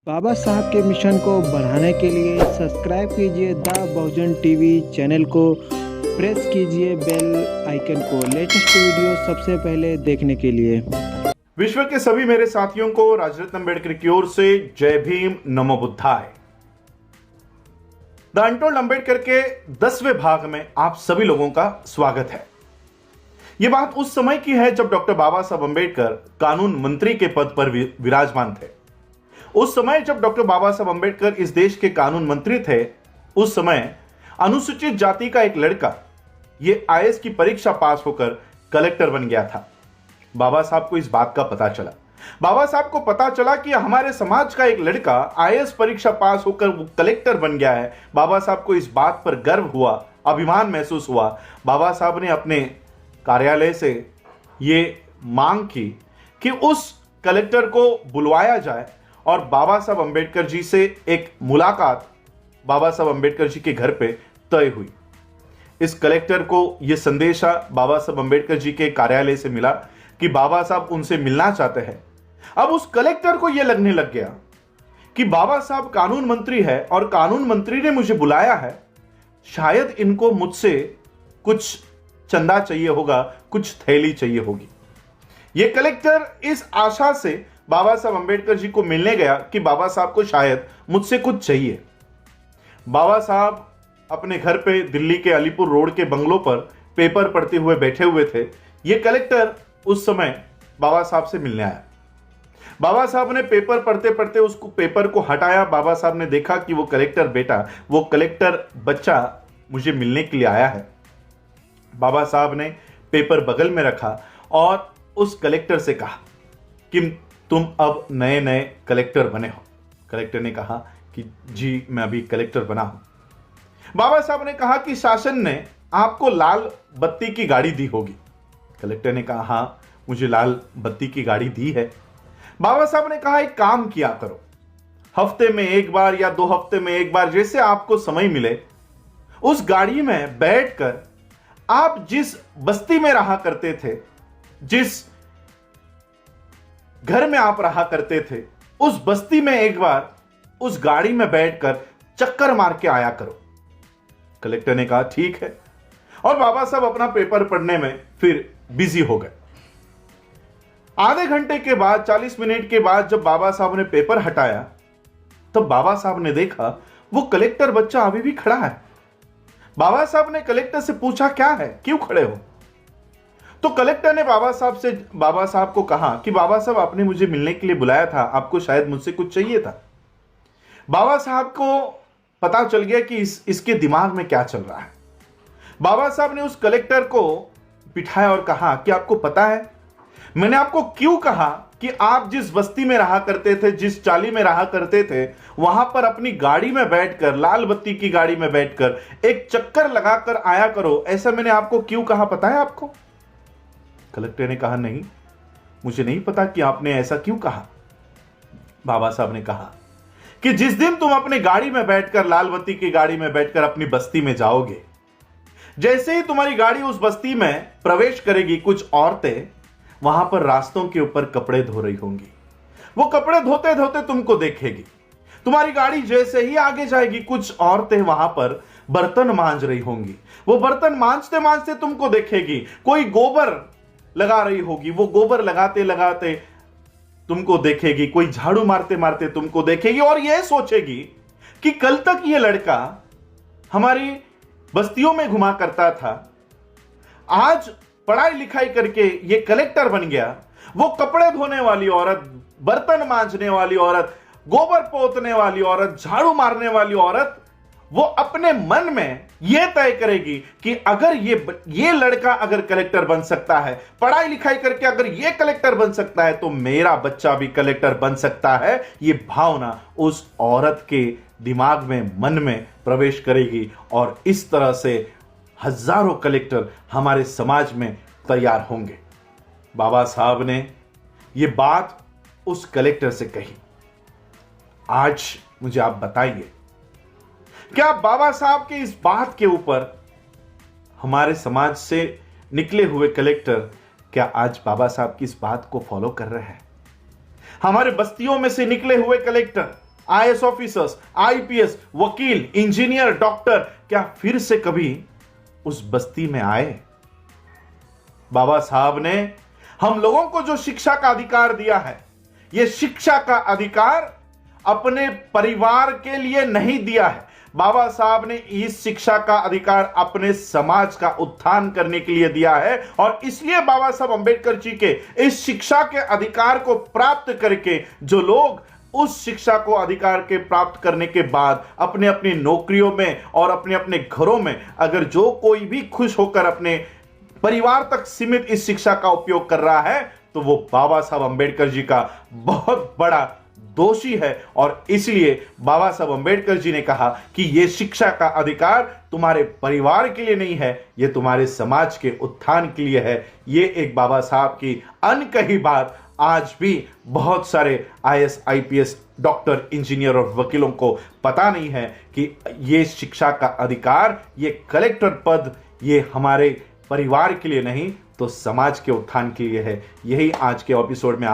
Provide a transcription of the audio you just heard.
बाबा साहब के मिशन को बढ़ाने के लिए सब्सक्राइब कीजिए द बहुजन टीवी चैनल को, प्रेस कीजिए बेल आइकन को लेटेस्ट वीडियो सबसे पहले देखने के लिए। विश्व के सभी मेरे साथियों को राजरत्न अम्बेडकर की ओर से जय भीम, नमो बुद्धाय। द अनटोल्ड अम्बेडकर के 10वें भाग में आप सभी लोगों का स्वागत है। यह बात उस समय की है जब डॉक्टर बाबा साहब अम्बेडकर कानून मंत्री के पद पर विराजमान थे। उस समय जब डॉक्टर बाबा साहब अम्बेडकर इस देश के कानून मंत्री थे, उस समय अनुसूचित जाति का एक लड़का ये आईएएस की परीक्षा पास होकर कलेक्टर बन गया था। बाबा साहब को इस बात का पता चला। बाबा साहब को पता चला कि हमारे समाज का एक लड़का आईएएस परीक्षा पास होकर वो कलेक्टर बन गया है। बाबा साहब को इस बात पर गर्व हुआ, अभिमान महसूस हुआ। बाबा साहब ने अपने कार्यालय से ये मांग की कि उस कलेक्टर को बुलवाया जाए और बाबा साहब अम्बेडकर जी से एक मुलाकात बाबा साहब अम्बेडकर जी के घर पे तय हुई। इस कलेक्टर को यह संदेशा बाबा साहब अम्बेडकर जी के कार्यालय से मिला कि बाबा साहब उनसे मिलना चाहते हैं। अब उस कलेक्टर को यह लगने लग गया कि बाबा साहब कानून मंत्री है और कानून मंत्री ने मुझे बुलाया है, शायद इनको मुझसे कुछ चंदा चाहिए होगा, कुछ थैली चाहिए होगी। यह कलेक्टर इस आशा से बाबा साहब अम्बेडकर जी को मिलने गया कि बाबा साहब को शायद मुझसे कुछ चाहिए। बाबा साहब अपने घर पे दिल्ली के अलीपुर रोड के बंगलों पर पेपर पढ़ते हुए बैठे हुए थे। यह कलेक्टर उस समय बाबा साहब से मिलने आया। बाबा साहब ने पेपर पढ़ते पढ़ते उसको पेपर को हटाया। बाबा साहब ने देखा कि वो कलेक्टर बेटा, वो कलेक्टर बच्चा मुझे मिलने के लिए आया है। बाबा साहब ने पेपर बगल में रखा और उस कलेक्टर से कहा कि तुम अब नए नए कलेक्टर बने हो। कलेक्टर ने कहा कि जी मैं अभी कलेक्टर बना हूं। बाबा साहब ने कहा कि शासन ने आपको लाल बत्ती की गाड़ी दी होगी। कलेक्टर ने कहा हाँ, मुझे लाल बत्ती की गाड़ी दी है। बाबा साहब ने कहा एक काम किया करो, हफ्ते में एक बार या 2 हफ्ते में एक बार, जैसे आपको समय मिले, उस गाड़ी में बैठकर आप जिस बस्ती में रहा करते थे, जिस घर में आप रहा करते थे, उस बस्ती में एक बार उस गाड़ी में बैठकर चक्कर मार के आया करो। कलेक्टर ने कहा ठीक है, और बाबा साहब अपना पेपर पढ़ने में फिर बिजी हो गए। आधे घंटे के बाद, 40 मिनट के बाद जब बाबा साहब ने पेपर हटाया, तब बाबा साहब ने देखा वो कलेक्टर बच्चा अभी भी खड़ा है। बाबा साहब ने कलेक्टर से पूछा क्या है, क्यों खड़े हो? तो कलेक्टर ने बाबा साहब को कहा कि बाबा साहब आपने मुझे मिलने के लिए बुलाया था, आपको शायद मुझसे कुछ चाहिए था। बाबा साहब को पता चल गया कि इसके दिमाग में क्या चल रहा है। बाबा साहब ने उस कलेक्टर को बिठाया और कहा कि आपको पता है मैंने आपको क्यों कहा कि आप जिस बस्ती में रहा करते थे, जिस चाली में रहा करते थे, वहां पर अपनी गाड़ी में बैठकर, लाल बत्ती की गाड़ी में बैठकर एक चक्कर लगाकर आया करो। ऐसा मैंने आपको क्यों कहा, पता है आपको? कलेक्टर ने कहा नहीं, मुझे नहीं पता कि आपने ऐसा क्यों कहा। बाबा साहब ने कहा कि जिस दिन तुम अपनी गाड़ी में बैठकर, लाल बत्ती की गाड़ी में बैठकर अपनी बस्ती में जाओगे, जैसे ही तुम्हारी गाड़ी उस बस्ती में प्रवेश करेगी, कुछ औरतें वहां पर रास्तों के ऊपर कपड़े धो रही होंगी। वो कपड़े धोते धोते तुमको देखेगी। तुम्हारी गाड़ी जैसे ही आगे जाएगी, कुछ औरतें वहां पर बर्तन मांज रही होंगी। वो बर्तन मांजते मांजते तुमको देखेगी। कोई गोबर लगा रही होगी, वो गोबर लगाते लगाते तुमको देखेगी। कोई झाड़ू मारते मारते तुमको देखेगी और यह सोचेगी कि कल तक ये लड़का हमारी बस्तियों में घुमा करता था, आज पढ़ाई लिखाई करके ये कलेक्टर बन गया। वो कपड़े धोने वाली औरत, बर्तन मांजने वाली औरत, गोबर पोतने वाली औरत, झाड़ू मारने वाली औरत, वो अपने मन में यह तय करेगी कि अगर ये लड़का अगर कलेक्टर बन सकता है, पढ़ाई लिखाई करके अगर ये कलेक्टर बन सकता है, तो मेरा बच्चा भी कलेक्टर बन सकता है। ये भावना उस औरत के दिमाग में, मन में प्रवेश करेगी और इस तरह से हजारों कलेक्टर हमारे समाज में तैयार होंगे। बाबा साहब ने यह बात उस कलेक्टर से कही। आज मुझे आप बताइए, क्या बाबा साहब के इस बात के ऊपर हमारे समाज से निकले हुए कलेक्टर क्या आज बाबा साहब की इस बात को फॉलो कर रहे हैं? हमारे बस्तियों में से निकले हुए कलेक्टर आईएएस ऑफिसर्स, आईपीएस, वकील, इंजीनियर, डॉक्टर क्या फिर से कभी उस बस्ती में आए? बाबा साहब ने हम लोगों को जो शिक्षा का अधिकार दिया है, यह शिक्षा का अधिकार अपने परिवार के लिए नहीं दिया है। बाबा साहब ने इस शिक्षा का अधिकार अपने समाज का उत्थान करने के लिए दिया है, और इसलिए बाबा साहब अंबेडकर जी के इस शिक्षा के अधिकार को प्राप्त करके जो लोग उस शिक्षा को अधिकार के प्राप्त करने के बाद अपने अपनी नौकरियों में और अपने अपने घरों में अगर जो कोई भी खुश होकर अपने परिवार तक सीमित इस शिक्षा का उपयोग कर रहा है, तो वो बाबा साहब अंबेडकर जी का बहुत बड़ा दोषी है। और इसलिए बाबा साहब अंबेडकर जी ने कहा कि यह शिक्षा का अधिकार तुम्हारे परिवार के लिए नहीं है, यह तुम्हारे समाज के उत्थान के लिए है। यह एक बाबा साहब की अनकही बात आज भी बहुत सारे आईएएस, आईपीएस, डॉक्टर, इंजीनियर और वकीलों को पता नहीं है कि यह शिक्षा का अधिकार, यह कलेक्टर पद, यह हमारे परिवार के लिए नहीं तो समाज के उत्थान के लिए है। यही आज के एपिसोड में